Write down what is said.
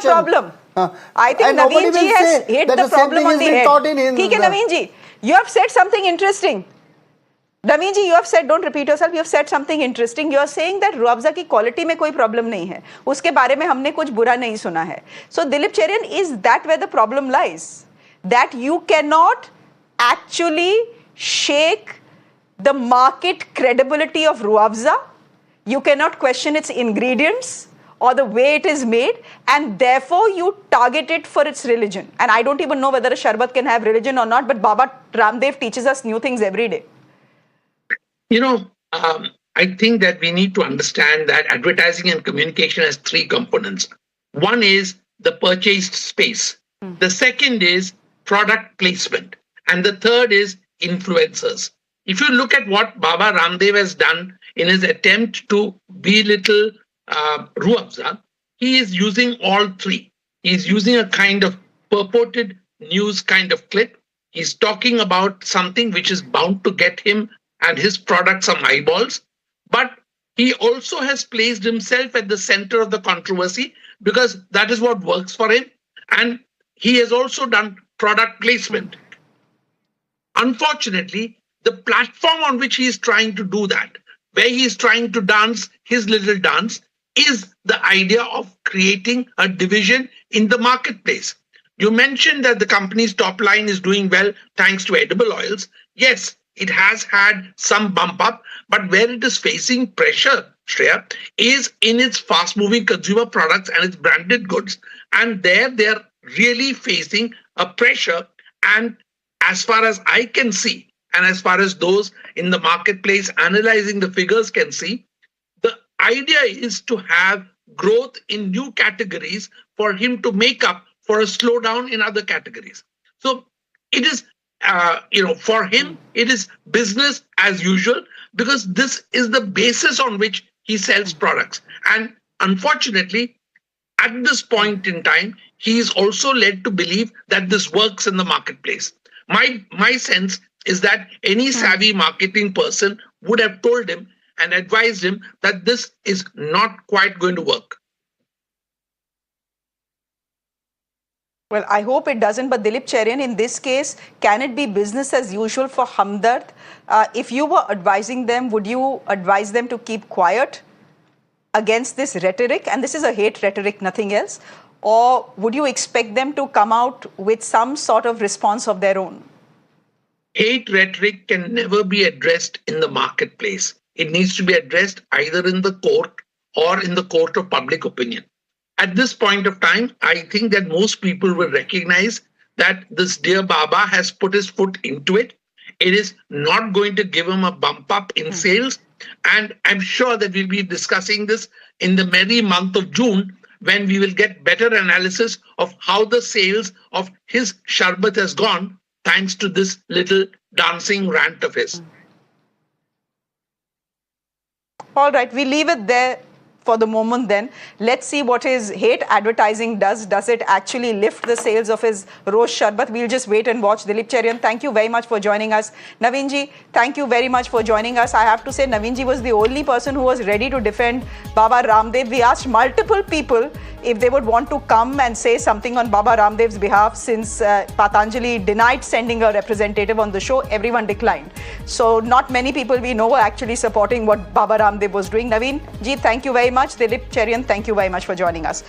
problem. I think Naveen ji has hit the problem on the head. Okay, Naveen ji, you have said something interesting. Naveen ji, you have said, don't repeat yourself, you have said something interesting. You are saying that ruabza की quality में कोई problem नहीं है. उसके बारे में हमने कुछ बुरा नहीं सुना है. So Dilip Cherian, is that where the problem lies? That you cannot actually shake the market credibility of ruabza. You cannot question its ingredients or the way it is made, and therefore you target it for its religion. And I don't even know whether a Sharbat can have religion or not, but Baba Ramdev teaches us new things every day. You know, I think that we need to understand that advertising and communication has three components. One is the purchased space. The second is product placement. And the third is influencers. If you look at what Baba Ramdev has done in his attempt to belittle ruabza, he is using all three. He's using a kind of purported news kind of clip. He's talking about something which is bound to get him and his product some eyeballs. But he also has placed himself at the center of the controversy because that is what works for him. And he has also done product placement. Unfortunately, the platform on which he is trying to do that, where he is trying to dance his little dance, is the idea of creating a division in the marketplace. You mentioned that the company's top line is doing well thanks to edible oils. Yes, it has had some bump up, but where it is facing pressure, Shreya, is in its fast-moving consumer products and its branded goods. And there they are really facing a pressure. And as far as I can see, and as far as those in the marketplace analyzing the figures can see, the idea is to have growth in new categories for him to make up for a slowdown in other categories. So it is, for him, it is business as usual because this is the basis on which he sells products. And unfortunately, at this point in time, he is also led to believe that this works in the marketplace. My sense is that any savvy marketing person would have told him and advised him that this is not quite going to work. Well, I hope it doesn't, but Dilip Cherian, in this case, can it be business as usual for Hamdard? If you were advising them, would you advise them to keep quiet against this rhetoric? And this is a hate rhetoric, nothing else. Or would you expect them to come out with some sort of response of their own? Hate rhetoric can never be addressed in the marketplace. It needs to be addressed either in the court or in the court of public opinion. At this point of time, I think that most people will recognize that this dear Baba has put his foot into it. It is not going to give him a bump up in sales. And I'm sure that we'll be discussing this in the merry month of June, when we will get better analysis of how the sales of his Sharbat has gone, thanks to this little dancing rant of his. All right, we leave it there for the moment then. Let's see what his hate advertising does. Does it actually lift the sales of his Rose Sharbat? We'll just wait and watch. Dilip Cherian, thank you very much for joining us. Naveen ji, thank you very much for joining us. I have to say, Naveen ji was the only person who was ready to defend Baba Ramdev. We asked multiple people if they would want to come and say something on Baba Ramdev's behalf, since Patanjali denied sending a representative on the show. Everyone declined. So not many people we know were actually supporting what Baba Ramdev was doing. Naveen ji, thank you very much. Dilip Cherian, thank you very much for joining us.